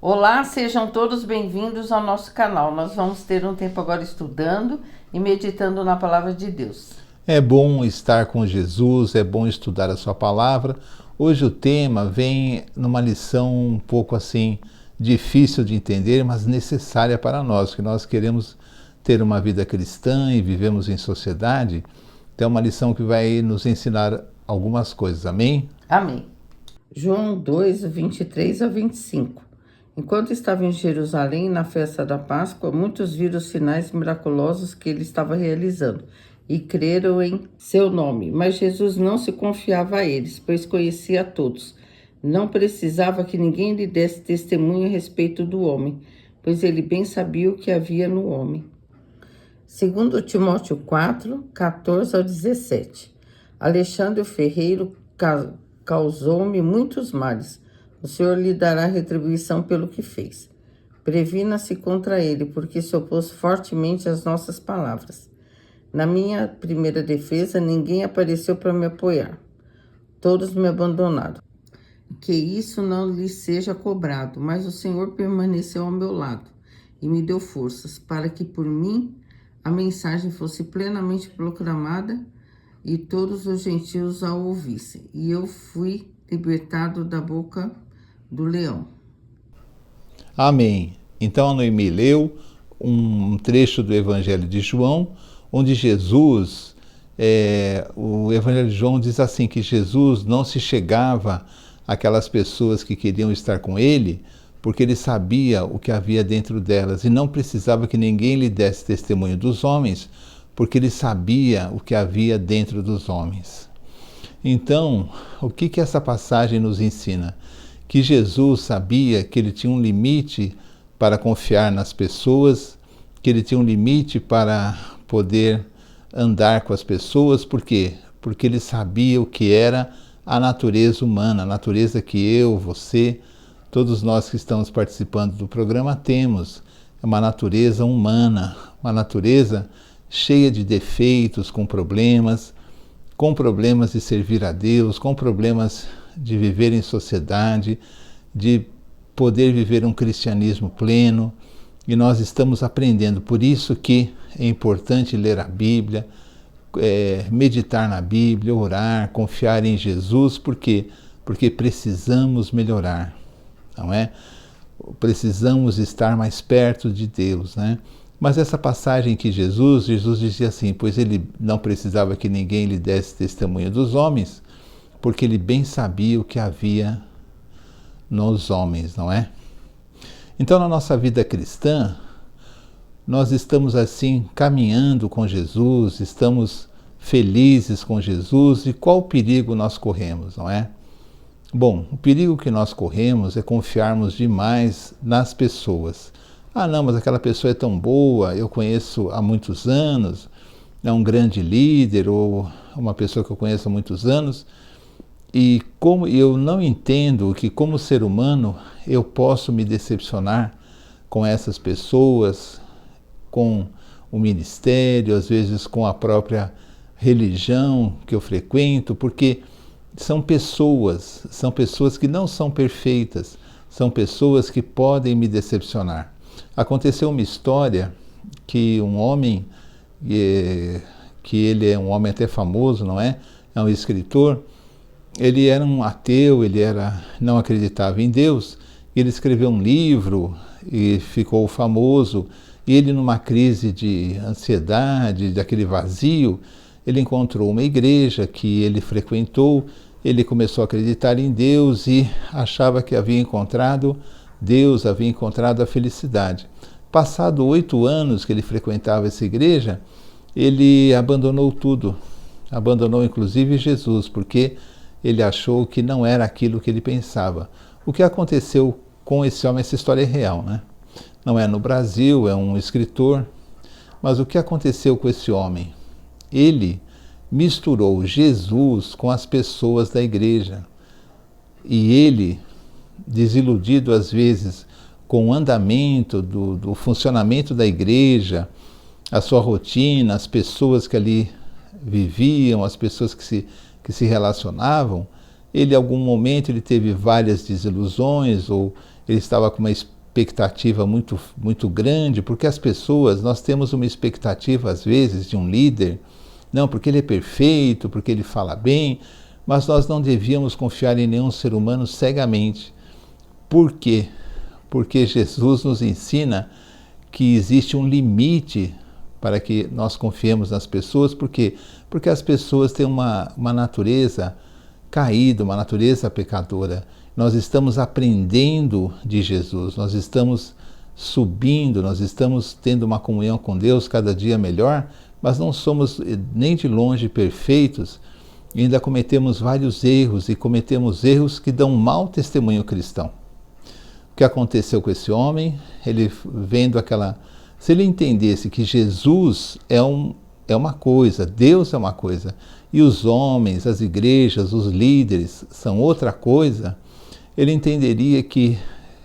Olá, sejam todos bem-vindos ao nosso canal. Nós vamos ter um tempo agora estudando e meditando na Palavra de Deus. É bom estar com Jesus, é bom estudar a sua palavra. Hoje o tema vem numa lição um pouco assim difícil de entender, mas necessária para nós, que nós queremos ter uma vida cristã e vivemos em sociedade. Então é uma lição que vai nos ensinar algumas coisas, amém? Amém. João 2, 23 a 25. Enquanto estava em Jerusalém, na festa da Páscoa, muitos viram os sinais miraculosos que ele estava realizando e creram em seu nome. Mas Jesus não se confiava a eles, pois conhecia a todos. Não precisava que ninguém lhe desse testemunho a respeito do homem, pois ele bem sabia o que havia no homem. 2 Timóteo 4, 14 ao 17. Alexandre o ferreiro causou-me muitos males. O Senhor lhe dará retribuição pelo que fez. Previna-se contra ele, porque se opôs fortemente às nossas palavras. Na minha primeira defesa, ninguém apareceu para me apoiar. Todos me abandonaram. Que isso não lhe seja cobrado, mas o Senhor permaneceu ao meu lado e me deu forças para que por mim a mensagem fosse plenamente proclamada e todos os gentios a ouvissem. E eu fui libertado da boca do leão. Amém. Então a Noemi leu um trecho do Evangelho de João, onde Jesus, o Evangelho de João diz assim, que Jesus não se chegava àquelas pessoas que queriam estar com ele, porque ele sabia o que havia dentro delas e não precisava que ninguém lhe desse testemunho dos homens, porque ele sabia o que havia dentro dos homens. Então, o que essa passagem nos ensina? Que Jesus sabia que ele tinha um limite para confiar nas pessoas, que ele tinha um limite para poder andar com as pessoas. Por quê? Porque ele sabia o que era a natureza humana, a natureza que eu, você, todos nós que estamos participando do programa temos. É uma natureza humana, uma natureza cheia de defeitos, com problemas de servir a Deus, com problemas de viver em sociedade, de poder viver um cristianismo pleno, e nós estamos aprendendo. Por isso que é importante ler a Bíblia, meditar na Bíblia, orar, confiar em Jesus. Por quê? Porque precisamos melhorar, não é? Precisamos estar mais perto de Deus, né? Mas essa passagem que Jesus dizia assim, pois ele não precisava que ninguém lhe desse testemunho dos homens, porque ele bem sabia o que havia nos homens, não é? Então, na nossa vida cristã, nós estamos assim caminhando com Jesus, estamos felizes com Jesus, e qual perigo nós corremos, não é? Bom, o perigo que nós corremos é confiarmos demais nas pessoas. Ah, não, mas aquela pessoa é tão boa, eu conheço há muitos anos, é um grande líder, ou uma pessoa que eu conheço há muitos anos, e como eu não entendo que, como ser humano, eu posso me decepcionar com essas pessoas, com o ministério, às vezes com a própria religião que eu frequento, porque são pessoas que não são perfeitas, são pessoas que podem me decepcionar. Aconteceu uma história que um homem, que ele é um homem até famoso, não é? É um escritor. Ele era um ateu, não acreditava em Deus. Ele escreveu um livro e ficou famoso. E ele, numa crise de ansiedade, daquele vazio, ele encontrou uma igreja que ele frequentou. Ele começou a acreditar em Deus e achava que havia encontrado Deus, havia encontrado a felicidade. Passado 8 anos que ele frequentava essa igreja, ele abandonou tudo. Abandonou inclusive Jesus, porque ele achou que não era aquilo que ele pensava. O que aconteceu com esse homem, essa história é real, né? Não é no Brasil, é um escritor. Mas o que aconteceu com esse homem? Ele misturou Jesus com as pessoas da igreja. E ele, desiludido às vezes com o andamento do funcionamento da igreja, a sua rotina, as pessoas que ali viviam, as pessoas que se relacionavam, ele, em algum momento, ele teve várias desilusões, ou ele estava com uma expectativa muito grande, porque as pessoas, nós temos uma expectativa às vezes de um líder, não, porque ele é perfeito, porque ele fala bem, mas nós não devíamos confiar em nenhum ser humano cegamente. Por quê? Porque Jesus nos ensina que existe um limite para que nós confiemos nas pessoas. Por quê? Porque as pessoas têm uma natureza caída, uma natureza pecadora. Nós estamos aprendendo de Jesus, nós estamos subindo, nós estamos tendo uma comunhão com Deus cada dia melhor, mas não somos nem de longe perfeitos, e ainda cometemos vários erros, e cometemos erros que dão mau testemunho cristão. O que aconteceu com esse homem? Ele vendo aquela... Se ele entendesse que Jesus é uma coisa, Deus é uma coisa, e os homens, as igrejas, os líderes são outra coisa, ele entenderia que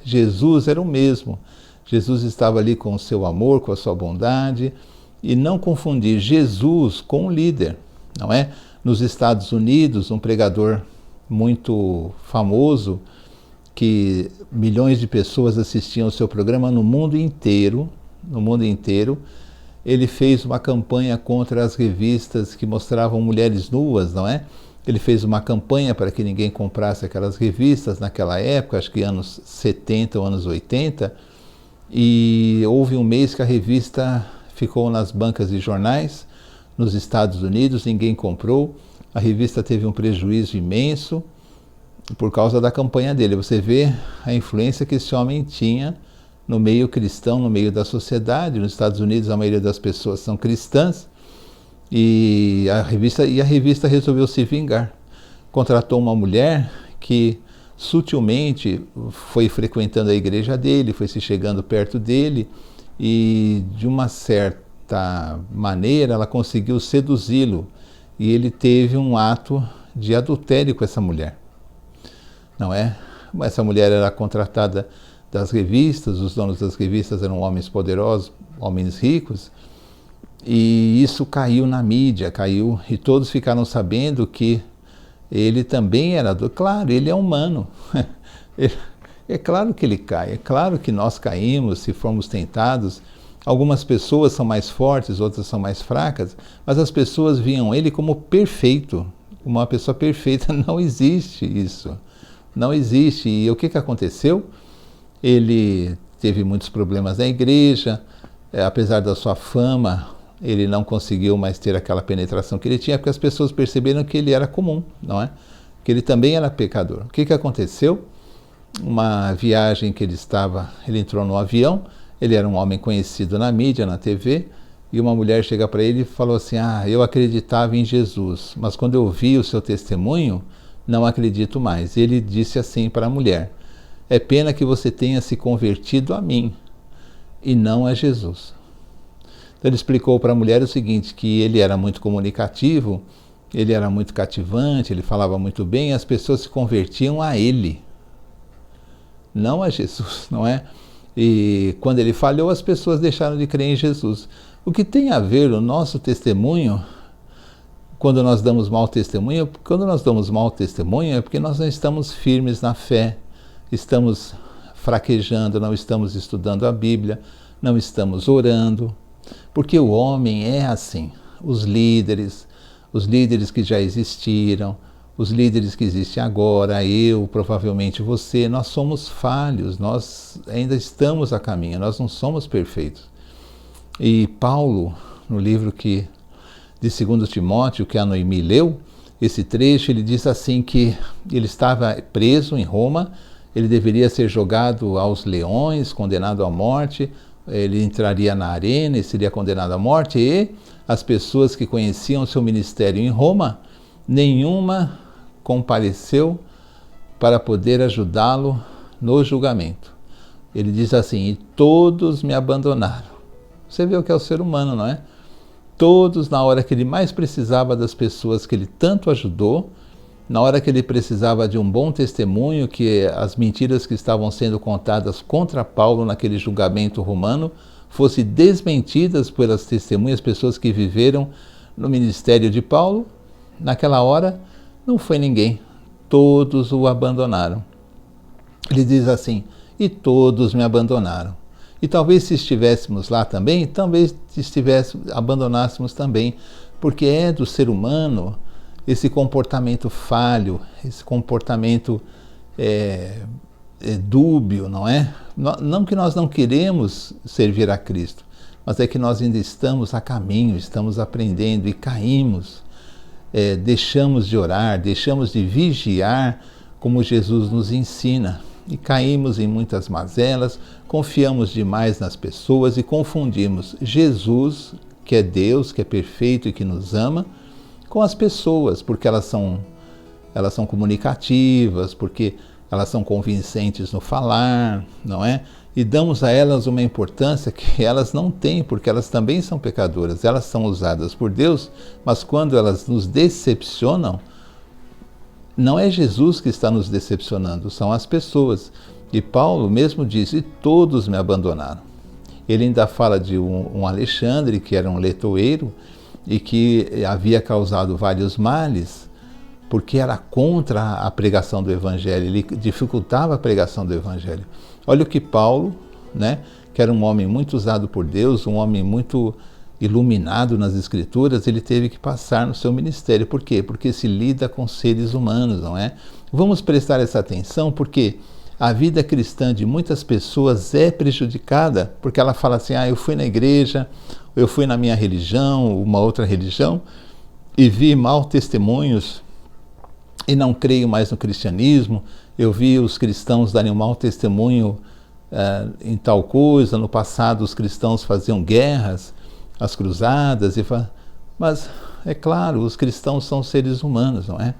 Jesus era o mesmo. Jesus estava ali com o seu amor, com a sua bondade, e não confundir Jesus com um líder, não é? Nos Estados Unidos, um pregador muito famoso, que milhões de pessoas assistiam ao seu programa no mundo inteiro, ele fez uma campanha contra as revistas que mostravam mulheres nuas, não é? Ele fez uma campanha para que ninguém comprasse aquelas revistas naquela época, acho que anos 70 ou anos 80, e houve um mês que a revista ficou nas bancas de jornais nos Estados Unidos, ninguém comprou, a revista teve um prejuízo imenso por causa da campanha dele. Você vê a influência que esse homem tinha no meio cristão, no meio da sociedade. Nos Estados Unidos a maioria das pessoas são cristãs, e a revista resolveu se vingar. Contratou uma mulher que sutilmente foi frequentando a igreja dele, foi se chegando perto dele, e de uma certa maneira ela conseguiu seduzi-lo, e ele teve um ato de adultério com essa mulher, não é? Essa mulher era contratada das revistas, os donos das revistas eram homens poderosos, homens ricos, e isso caiu na mídia, e todos ficaram sabendo que ele também era claro, ele é humano, é claro que ele cai, é claro que nós caímos se formos tentados. Algumas pessoas são mais fortes, outras são mais fracas, mas as pessoas viam ele como perfeito, uma pessoa perfeita. Não existe isso, não existe. E o que aconteceu? Ele teve muitos problemas na igreja, apesar da sua fama, ele não conseguiu mais ter aquela penetração que ele tinha, porque as pessoas perceberam que ele era comum, não é? Que ele também era pecador. O que aconteceu? Uma viagem que ele entrou no avião, ele era um homem conhecido na mídia, na TV, e uma mulher chega para ele e falou assim: eu acreditava em Jesus, mas quando eu vi o seu testemunho, não acredito mais. Ele disse assim para a mulher: é pena que você tenha se convertido a mim e não a Jesus. Então ele explicou para a mulher o seguinte, que ele era muito comunicativo, ele era muito cativante, ele falava muito bem, e as pessoas se convertiam a ele, não a Jesus, não é? E quando ele falhou, as pessoas deixaram de crer em Jesus. O que tem a ver o nosso testemunho, quando nós damos mau testemunho? Quando nós damos mau testemunho é porque nós não estamos firmes na fé, estamos fraquejando, não estamos estudando a Bíblia, não estamos orando, porque o homem é assim. Os líderes que já existiram, os líderes que existem agora, eu, provavelmente você, nós somos falhos, nós ainda estamos a caminho, nós não somos perfeitos. E Paulo, no livro de 2 Timóteo, que a Noemi leu, esse trecho, ele diz assim que ele estava preso em Roma, ele deveria ser jogado aos leões, condenado à morte, ele entraria na arena e seria condenado à morte, e as pessoas que conheciam o seu ministério em Roma, nenhuma compareceu para poder ajudá-lo no julgamento. Ele diz assim: e todos me abandonaram. Você vê o que é o ser humano, não é? Todos, na hora que ele mais precisava das pessoas que ele tanto ajudou, na hora que ele precisava de um bom testemunho, que as mentiras que estavam sendo contadas contra Paulo naquele julgamento romano fossem desmentidas pelas testemunhas, pessoas que viveram no ministério de Paulo, naquela hora não foi ninguém, todos o abandonaram. Ele diz assim: e todos me abandonaram. E talvez se estivéssemos lá também, talvez abandonássemos também, porque é do ser humano esse comportamento falho, esse comportamento dúbio, não é? Não que nós não queremos servir a Cristo, mas é que nós ainda estamos a caminho, estamos aprendendo e caímos. Deixamos de orar, deixamos de vigiar como Jesus nos ensina e caímos em muitas mazelas, confiamos demais nas pessoas e confundimos Jesus, que é Deus, que é perfeito e que nos ama, com as pessoas, porque elas são comunicativas, porque elas são convincentes no falar, não é? E damos a elas uma importância que elas não têm, porque elas também são pecadoras, elas são usadas por Deus, mas quando elas nos decepcionam, não é Jesus que está nos decepcionando, são as pessoas. E Paulo mesmo diz, e todos me abandonaram. Ele ainda fala de um Alexandre, que era um letoeiro, e que havia causado vários males, porque era contra a pregação do Evangelho, ele dificultava a pregação do Evangelho. Olha o que Paulo, né, que era um homem muito usado por Deus, um homem muito iluminado nas Escrituras, ele teve que passar no seu ministério. Por quê? Porque se lida com seres humanos, não é? Vamos prestar essa atenção, porque a vida cristã de muitas pessoas é prejudicada, porque ela fala assim, eu fui na igreja, eu fui na minha religião, uma outra religião, e vi maus testemunhos, e não creio mais no cristianismo, eu vi os cristãos darem um mau testemunho em tal coisa, no passado os cristãos faziam guerras, as cruzadas, mas é claro, os cristãos são seres humanos, não é?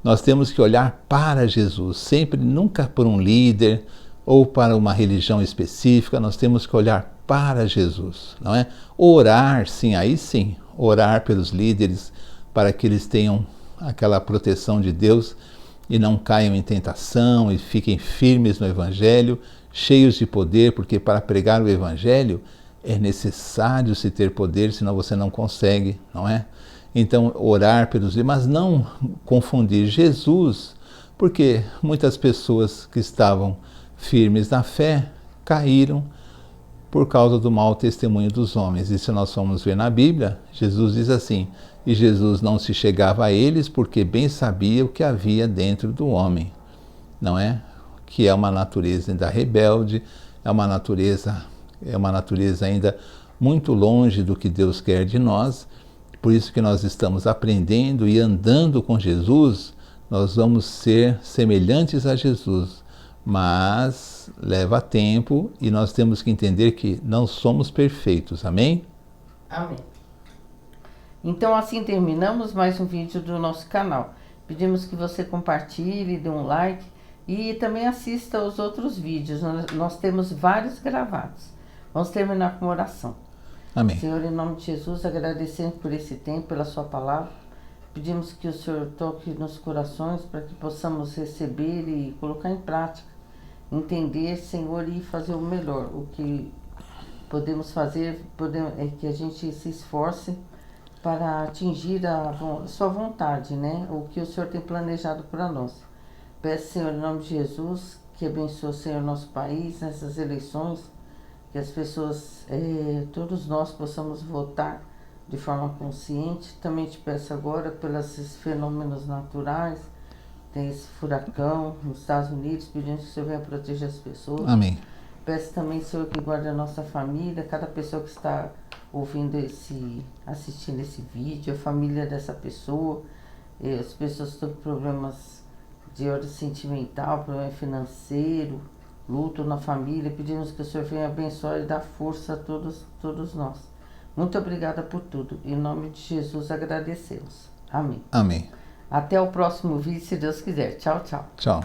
Nós temos que olhar para Jesus, sempre, nunca por um líder ou para uma religião específica, nós temos que olhar para Jesus, não é? Orar, sim, aí sim, orar pelos líderes para que eles tenham aquela proteção de Deus e não caiam em tentação e fiquem firmes no Evangelho, cheios de poder, porque para pregar o Evangelho é necessário se ter poder, senão você não consegue, não é? Então, orar pelos líderes, mas não confundir Jesus, porque muitas pessoas que estavam firmes na fé caíram por causa do mau testemunho dos homens. E se nós formos ver na Bíblia, Jesus diz assim, e Jesus não se chegava a eles porque bem sabia o que havia dentro do homem, não é? Que é uma natureza ainda rebelde, é uma natureza ainda muito longe do que Deus quer de nós. Por isso que nós estamos aprendendo e andando com Jesus, nós vamos ser semelhantes a Jesus, mas leva tempo e nós temos que entender que não somos perfeitos, amém? Amém. Então assim terminamos mais um vídeo do nosso canal. Pedimos que você compartilhe, dê um like e também assista os outros vídeos, nós temos vários gravados. Vamos terminar com uma oração. Amém. Senhor, em nome de Jesus, agradecemos por esse tempo, pela sua palavra. Pedimos que o Senhor toque nos corações para que possamos receber e colocar em prática. Entender, Senhor, e fazer o melhor. O que podemos fazer é que a gente se esforce para atingir a sua vontade, né? O que o Senhor tem planejado para nós. Peço, Senhor, em nome de Jesus, que abençoe, Senhor, nosso país nessas eleições, que as pessoas, todos nós possamos votar de forma consciente. Também te peço agora pelos fenômenos naturais, tem esse furacão nos Estados Unidos, pedindo que o Senhor venha proteger as pessoas. Amém. Peço também, Senhor, que guarde a nossa família, cada pessoa que está ouvindo assistindo esse vídeo, a família dessa pessoa, as pessoas que estão com problemas de ordem sentimental, problema financeiro, luto na família, pedimos que o Senhor venha abençoar e dar força a todos nós. Muito obrigada por tudo. Em nome de Jesus agradecemos. Amém. Amém. Até o próximo vídeo, se Deus quiser. Tchau, tchau. Tchau.